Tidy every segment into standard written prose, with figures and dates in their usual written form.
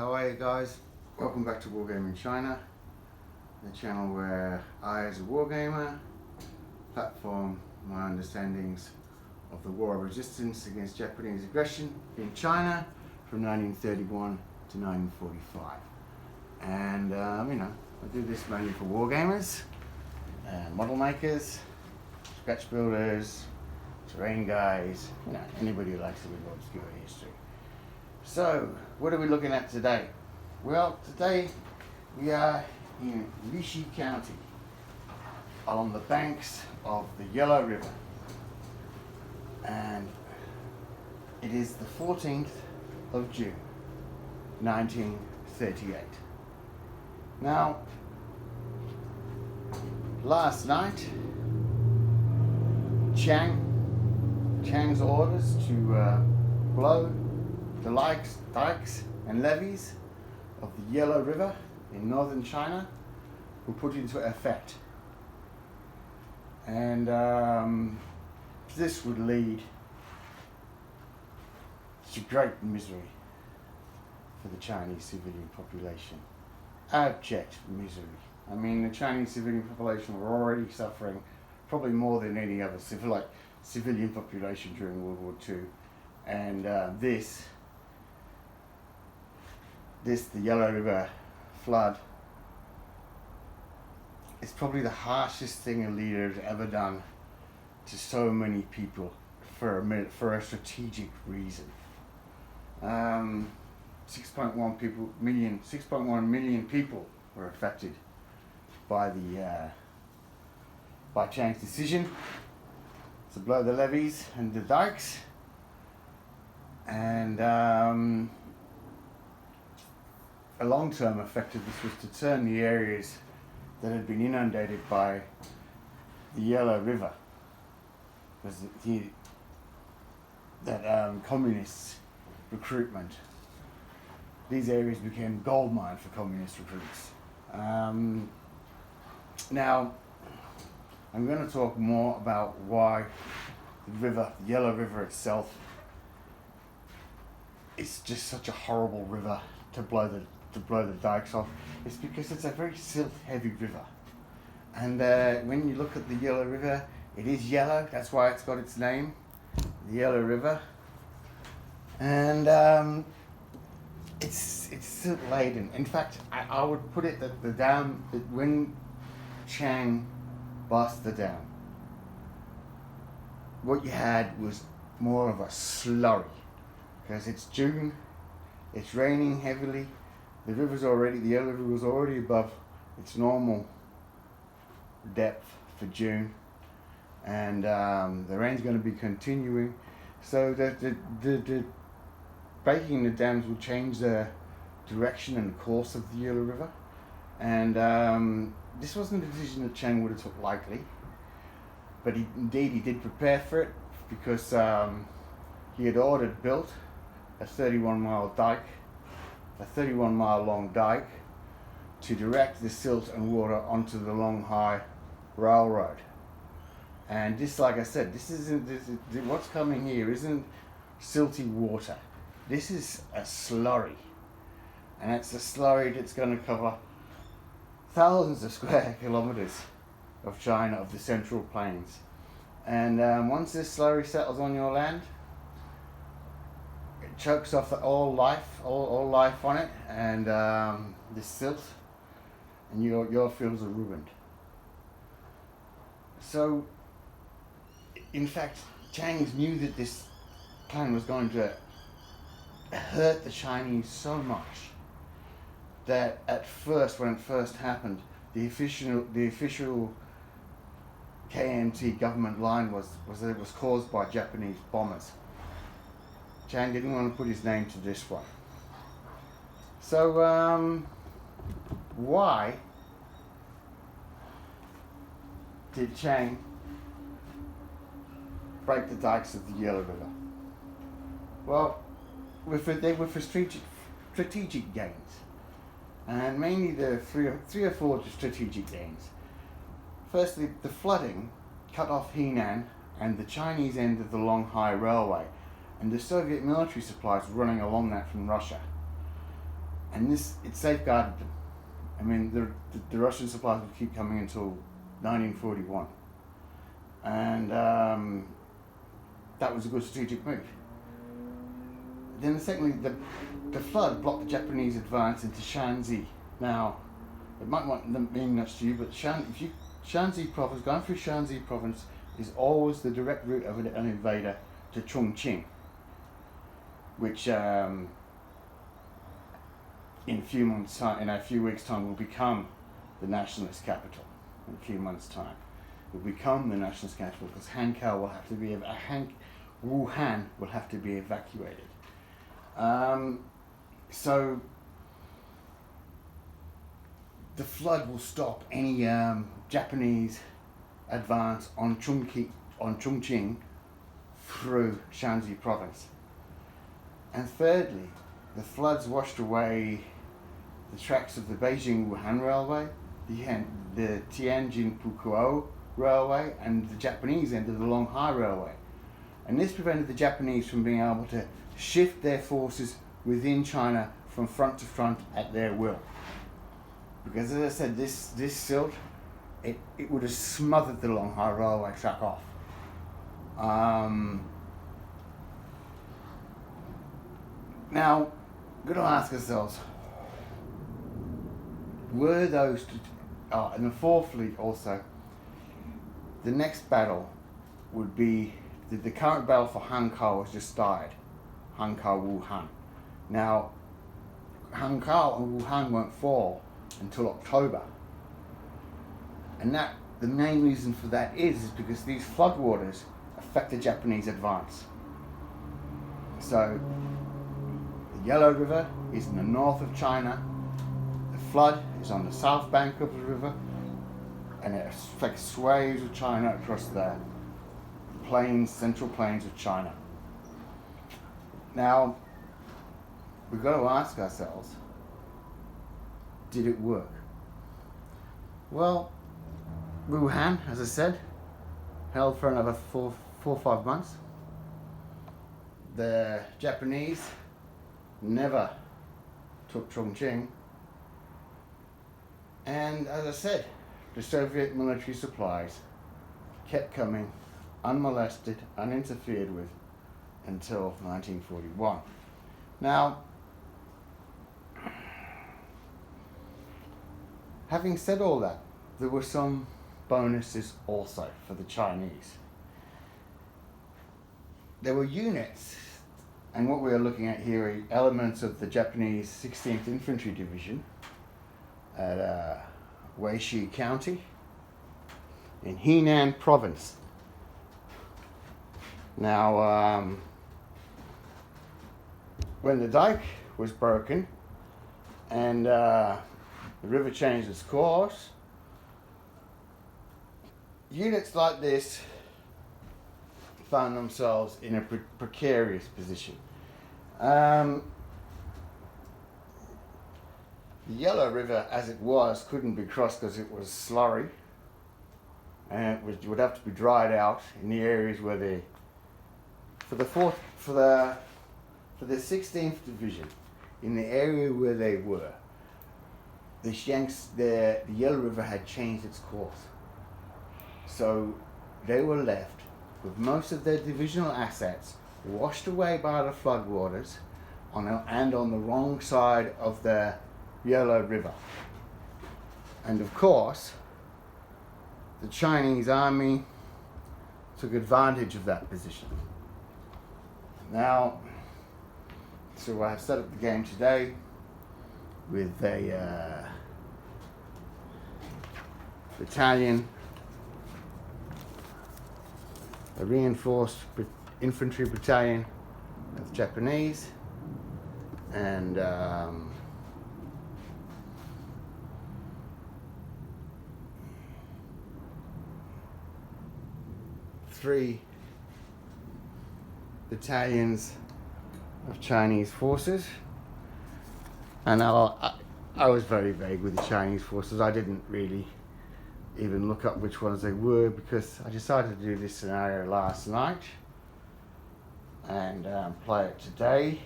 How are you guys? Welcome back to Wargaming China, the channel where I, as a wargamer, platform my understandings of the war of resistance against Japanese aggression in China from 1931 to 1945. And I do this mainly for wargamers, model makers, scratch builders, terrain guys, anybody who likes a little obscure history. So, what are we looking at today? Well, today we are in Lishi County, along the banks of the Yellow River, and it is the 14th of June, 1938. Now, last night, Chiang's orders to blow the dikes and levees of the Yellow River in northern China were put into effect. And this would lead to great misery for the Chinese civilian population. Abject misery. I mean, the Chinese civilian population were already suffering probably more than any other civilian population during World War II. And the Yellow River flood is probably the harshest thing a leader has ever done to so many people for a strategic reason. 6.1 million people were affected by Chiang's decision to blow the levees and the dikes, and a long-term effect of this was to turn the areas that had been inundated by the Yellow River, communist recruitment. These areas became gold mine for communist recruits. Now, I'm going to talk more about why the Yellow River itself is just such a horrible river to blow the dikes off. It's because it's a very silt-heavy river, and when you look at the Yellow River, it is yellow. That's why it's got its name, the Yellow River, and it's silt-laden. In fact, I would put it that when Chiang bust the dam, what you had was more of a slurry, because it's June, it's raining heavily. The Yellow River was already above its normal depth for June, and the rain's going to be continuing, so the breaking the dams will change the direction and course of the Yellow River, and this wasn't a decision that Chiang would have took lightly, but he did prepare for it, because he had built a 31-mile dike, a 31-mile long dike, to direct the silt and water onto the Longhai Railroad. And this, like I said, what's coming here isn't silty water. This is a slurry, and it's a slurry that's going to cover thousands of square kilometers of China, of the Central Plains. And once this slurry settles on your land, it chokes off all life on it, and this silt, and your fields are ruined. So, in fact, Chiang knew that this plan was going to hurt the Chinese so much that at first, when it first happened, the official KMT government line was that it was caused by Japanese bombers. Chiang didn't want to put his name to this one. So, why did Chiang break the dikes of the Yellow River? Well, they were for strategic gains, and mainly the three or four strategic gains. Firstly, the flooding cut off Henan and the Chinese end of the Longhai Railway, and the Soviet military supplies running along that from Russia. and it safeguarded them. I mean, the Russian supplies would keep coming until 1941, and that was a good strategic move. Then secondly, the flood blocked the Japanese advance into Shanxi. Now, it might not mean much to you, but Shanxi province, going through Shanxi province is always the direct route of an invader to Chongqing, which in a few weeks' time will become the nationalist capital. In a few months' time, will become the nationalist capital because Wuhan will have to be evacuated. So the flood will stop any Japanese advance on Chongqing through Shanxi province. And thirdly, the floods washed away the tracks of the Beijing-Wuhan Railway, the Tianjin-Pukuo Railway, and the Japanese end of the Longhai Railway. And this prevented the Japanese from being able to shift their forces within China from front to front at their will. Because as I said, this silt, it would have smothered the Longhai Railway track off. Now, we're going to ask ourselves, were those, and then fourthly also, the next battle would be, the current battle for Hankou has just started, Hankou-Wuhan. Now, Hankou and Wuhan won't fall until October. And the main reason for that is because these floodwaters affect the Japanese advance. So, the Yellow River is in the north of China, the flood is on the south bank of the river, and it affects swathes of China across the central plains of China. Now, we've got to ask ourselves, did it work? Well, Wuhan, as I said, held for another 4 or 5 months. The Japanese never took Chongqing. And as I said, the Soviet military supplies kept coming unmolested, uninterfered with, until 1941. Now, having said all that, there were some bonuses also for the Chinese. There were units, and what we are looking at here are elements of the Japanese 16th Infantry Division at Weishi County in Henan Province. Now, when the dike was broken and the river changed its course, units like this found themselves in a precarious position. The Yellow River, as it was, couldn't be crossed because it was slurry, and it would have to be dried out in the areas where for the 16th Division, in the area where they were, the Chiangs, the Yellow River had changed its course. So they were left with most of their divisional assets washed away by the floodwaters and on the wrong side of the Yellow River. And of course, the Chinese army took advantage of that position. Now, so I have set up the game today with a battalion, a reinforced infantry battalion of Japanese, and 3 battalions of Chinese forces. And I was very vague with the Chinese forces. I didn't really even look up which ones they were because I decided to do this scenario last night and play it today.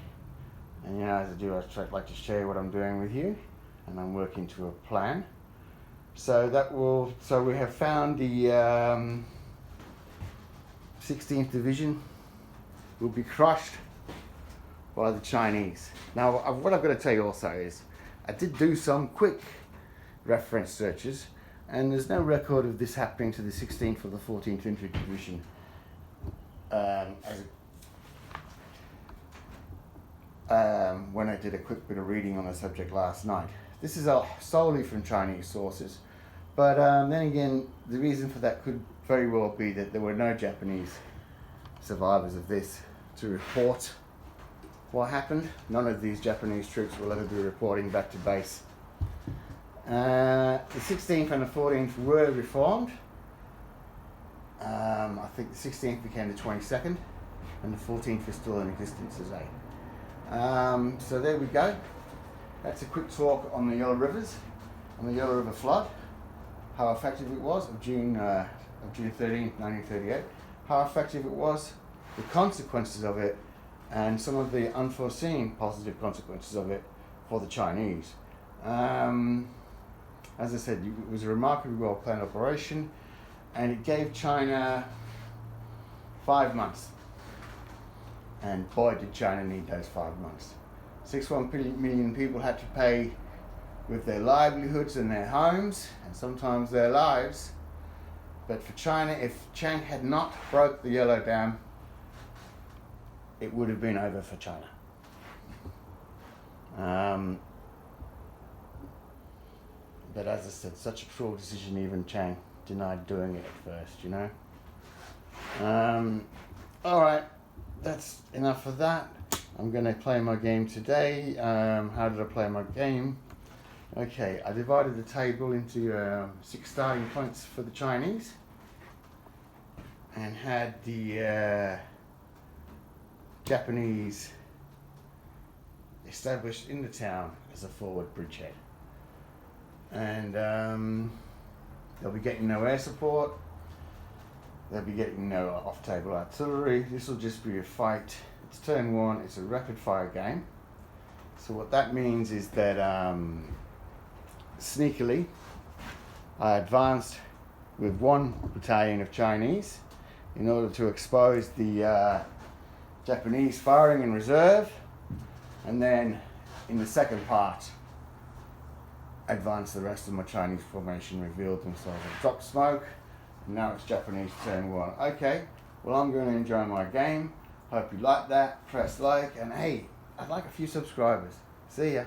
And as I do, I like to share what I'm doing with you, and I'm working to a plan. So we have found the 16th Division will be crushed by the Chinese. Now, what I've got to tell you also is, I did do some quick reference searches, and there's no record of this happening to the 16th or the 14th Infantry Division. When I did a quick bit of reading on the subject last night. This is solely from Chinese sources, but then again, the reason for that could very well be that there were no Japanese survivors of this to report what happened. None of these Japanese troops will ever be reporting back to base. The 16th and the 14th were reformed. I think the 16th became the 22nd, and the 14th is still in existence as a. So there we go. That's a quick talk on the Yellow Rivers, on the Yellow River flood, how effective it was of June 13th, 1938, how effective it was, the consequences of it, and some of the unforeseen positive consequences of it for the Chinese. As I said, it was a remarkably well planned operation, and it gave China 5 months. And boy, did China need those 5 months. 6.1 million people had to pay with their livelihoods and their homes, and sometimes their lives. But for China, if Chiang had not broke the Yellow Dam, it would have been over for China. But as I said, such a cruel decision, even Chiang denied doing it at first, you know. Alright, that's enough of that. I'm going to play my game today. How did I play my game? Okay, I divided the table into 6 starting points for the Chinese, and had the Japanese established in the town as a forward bridgehead. And they'll be getting no air support, they'll be getting no off-table artillery. This will just be a fight. It's turn 1, it's a rapid fire game. So what that means is that sneakily I advanced with 1 battalion of Chinese in order to expose the Japanese firing in reserve, and then in the second part advanced the rest of my Chinese formation, revealed themselves and dropped smoke, and now it's Japanese turn 1. Okay, well, I'm going to enjoy my game. Hope you like that. Press like, and hey, I'd like a few subscribers. See ya.